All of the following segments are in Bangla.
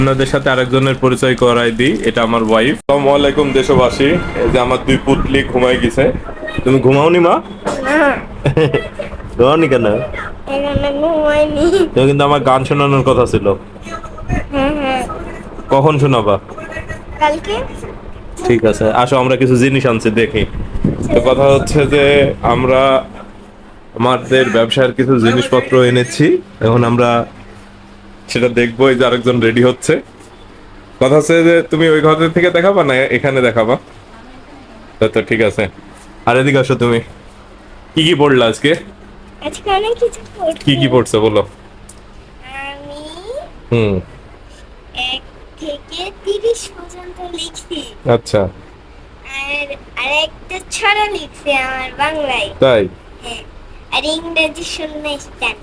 আপনাদের সাথে আরেকজনের পরিচয় করাই দিই, এটা আমার ওয়াইফ। আসসালামু আলাইকুম দেশবাসী। এই যে আমার দুই পুতলি ঘুমাই গেছে। তুমি ঘুমাওনি মা? ঘুমাওনি কেন? তুমি কিন্তু আমার গান শোনানোর কথা ছিল। কখন শোনাবা? কালকে। ঠিক আছে, আসো আমরা কিছু জিনিস আনছি দেখি। তো কথা হচ্ছে যে আমরা আমাদের ব্যবসার কিছু জিনিসপত্র এনেছি, এখন আমরা সেটা দেখবো। এই যে আরেকজন রেডি হচ্ছে। কথা হচ্ছে যে তুমি ওই ঘর থেকে দেখাবা না এখানে দেখাবা? তো ঠিক আছে। আর এদিকে আসো তুমি। কি কি পড়লা আজকে? আজকে অনেক কিছু কি পড়ছি। কি পড়ছো বলো? আমি হুম। 1 থেকে 30 পর্যন্ত লিখছি। আচ্ছা। আর আরেকটা ছড়া লিখছি আমার বাংলায়। তাই? হ্যাঁ। আর ইংরেজি শূন্যস্থান।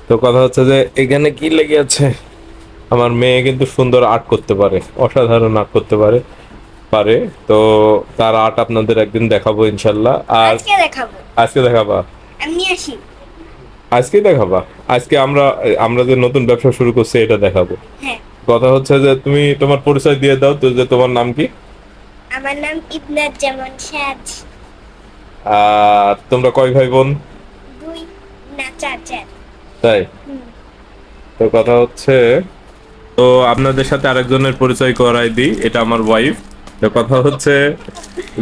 তো কথা হচ্ছে যে এখানে কি লেগে আছে, আমার মেয়ে কিন্তু সুন্দর আর্ট করতে পারে, অসাধারণ আর্ট করতে পারে পারে তো তার আর্ট আপনাদের একদিন দেখাবো ইনশাল্লাহ। আর আজকে দেখাবো। আজকে দেখাবা? আমি আসি। আজকেই দেখাবা? আজকে আমরা আমরা যে নতুন ব্যবসা শুরু করছি এটা দেখাবো। হ্যাঁ। কথা হচ্ছে যে তুমি তোমার পরিচয় দিয়ে দাও তো, যে তোমার নাম কি? আমার নাম ইবনাত জামান সাজ। আর তোমরা কয় ভাই বোন? 2 না 4। তাই? হুম। তো কথা হচ্ছে, তো আপনাদের সাথে আরেকজনের পরিচয় করাই দিই, এটা আমার ওয়াইফ। তো কথা হচ্ছে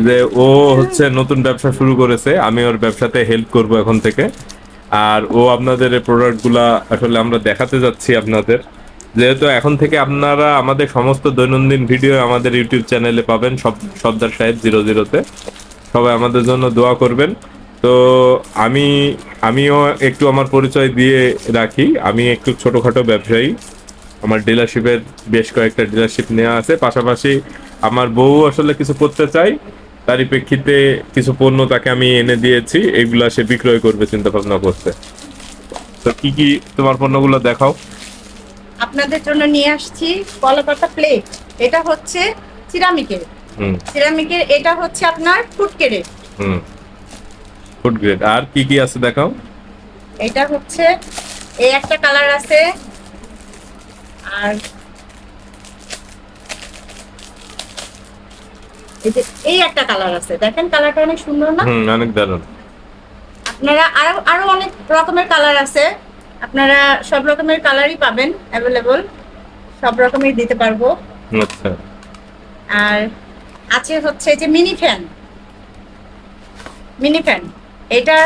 যে ও হচ্ছে নতুন ব্যবসা শুরু করেছে, আমি ওর ব্যবসাতে হেল্প করব এখন থেকে। আর ও আপনাদের এই প্রোডাক্টগুলা আসলে আমরা দেখাতে যাচ্ছি আপনাদের, যেহেতু এখন থেকে আপনারা আমাদের সমস্ত দৈনন্দিন ভিডিও আমাদের ইউটিউব চ্যানেলে পাবেন, সর্দার সাহেব 00-তে। সবাই আমাদের জন্য দোয়া করবেন। তো আমি আমিও একটু আমার পরিচয় দিয়ে রাখি, আমি একটু ছোটোখাটো ব্যবসায়ী। আমার ডিলারশিপের বেশ কয়েকটা ডিলারশিপ নেওয়া আছে, পাশাপাশি আমার বউ আসলে কিছু করতে চাই, তারই প্রেক্ষিতে কিছু পণ্য তাকে আমি এনে দিয়েছি, এগুলা সে বিক্রয় করবে চিন্তা ভাবনা করছে। তো কি কি তোমার পণ্যগুলো দেখাও। আপনাদের জন্য নিয়ে আসছি কলাপাতা প্লেট। এটা হচ্ছে সিরামিকের। হুম। সিরামিকের এটা হচ্ছে আপনার ফুডকেরের। হুম। Food grade. আর কি কি আছে দেখাও। এটা হচ্ছে এই একটা কালার আছে, আর এই যে এই একটা কালার আছে, দেখেন কালারটা অনেক সুন্দর না? হুম, অনেক দারুণ। আপনারা আরো আরো অনেক রকমের কালার আছে, আপনারা সব রকমের কালারই পাবেন অ্যাভেলেবল, সব রকমের দিতে পারবো। আচ্ছা। আর আছে হচ্ছে যে মিনি ফ্যান। মিনি ফ্যান এটা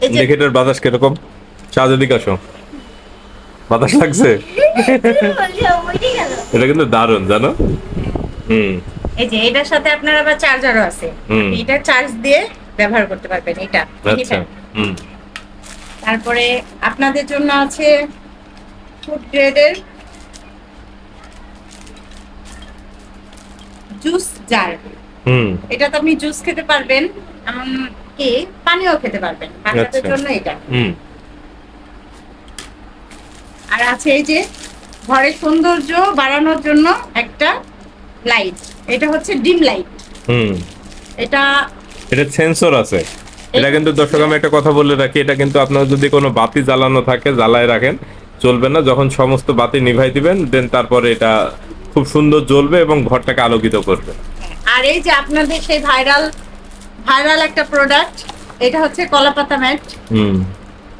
এই যে দেখে এটার বাতাস কিরকম? সাজ এদিকে আসো। বাতাস লাগছে? এটা কিন্তু দারুণ, জানো? হুম। এই যে এটার সাথে আপনার আবার চার্জারও আছে, হুম। এটা চার্জ দিয়ে ব্যবহার করতে পারবেন এটা মিনি আচ্ছা। ফ্যান। হুম। তারপরে আপনাদের জন্য আছে ফুড গ্রেডের জুস জার। হুম। এটাতে আপনি জুস খেতে পারবেন, এমন কি পানিও খেতে পারবেন, বাচ্চাদের আচ্ছা। জন্য এটা। হুম। আর আছে এই যে ঘরের সৌন্দর্য বাড়ানোর জন্য একটা লাইট, এটা হচ্ছে ডিম লাইট। হুম। এটা এটা সেন্সর আছে। এটা কিন্তু দর্শক আমি একটা কথা বলে রাখি, এটা কিন্তু আপনার যদি কোনো বাতি জ্বালানো থাকে জ্বালায় রাখেন, চলবে না। যখন সমস্ত বাতি নিভাই দিবেন দেন তারপরে এটা খুব সুন্দর জ্বলবে এবং ঘরটাকে আলোকিত করবে। আর এই যে আপনাদের সেই ভাইরাল ভাইরাল একটা প্রোডাক্ট, এটা হচ্ছে কলাপাতা ম্যাট। হুম।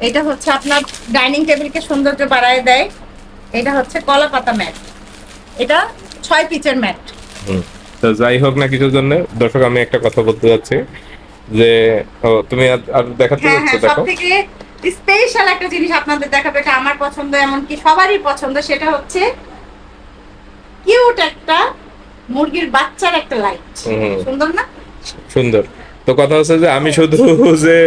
এটা হচ্ছে আপনার ডাইনিং টেবিলকে সৌন্দর্য বাড়ায় দেয়। এটা হচ্ছে কলাপাতা ম্যাট, এটা 6 পিচের ম্যাট। হুম। তো যাই হোক না কিছুর জন্য, দর্শক আমি একটা কথা বলতে যাচ্ছি যে তুমি আর দেখাতে হ্যাঁ যাচ্ছ, হ্যাঁ, সব দেখো। থেকে স্পেশাল একটা জিনিস আপনাদের দেখাবে, এটা আমার পছন্দ, এমনকি সবারই পছন্দ। সেটা হচ্ছে কিউট একটা মুরগির বাচ্চার একটা লাইট। হুম। সুন্দর না? সুন্দর। তো কথা হচ্ছে যে আমি শুধু যে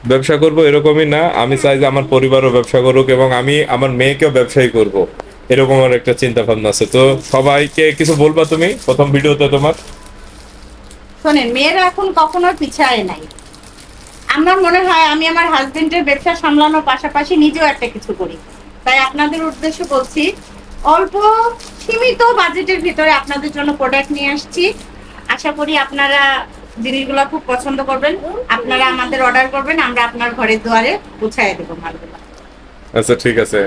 ব্যবসা করব এরকমই না, আমি চাই যে আমার পরিবারও ব্যবসা করুক এবং আমি আমার মেয়েকেও ব্যবসায়ী করব, এরকম আমার একটা চিন্তা ভাবনা আছে। তো সবাইকে কিছু বলবা তুমি প্রথম ভিডিওতে তোমার? শোনেন, মেয়েরা এখন কখনো পিছায় নাই। আমার মনে হয় আমি আমার হাজবেন্ডের ব্যবসা সামলানোর পাশাপাশি নিজেও একটা কিছু করি। তাই আপনাদের উদ্দেশ্যে বলছি, অল্প সীমিত বাজেটের ভিতরে আপনাদের জন্য প্রোডাক্ট নিয়ে আসছি। আশা করি আপনারা জিনিসগুলো খুব পছন্দ করবেন। আপনারা আমাদের অর্ডার করবেন, আমরা আপনার ঘরের দুয়ারে পৌঁছায় দেবো মালগুলো। আচ্ছা ঠিক আছে।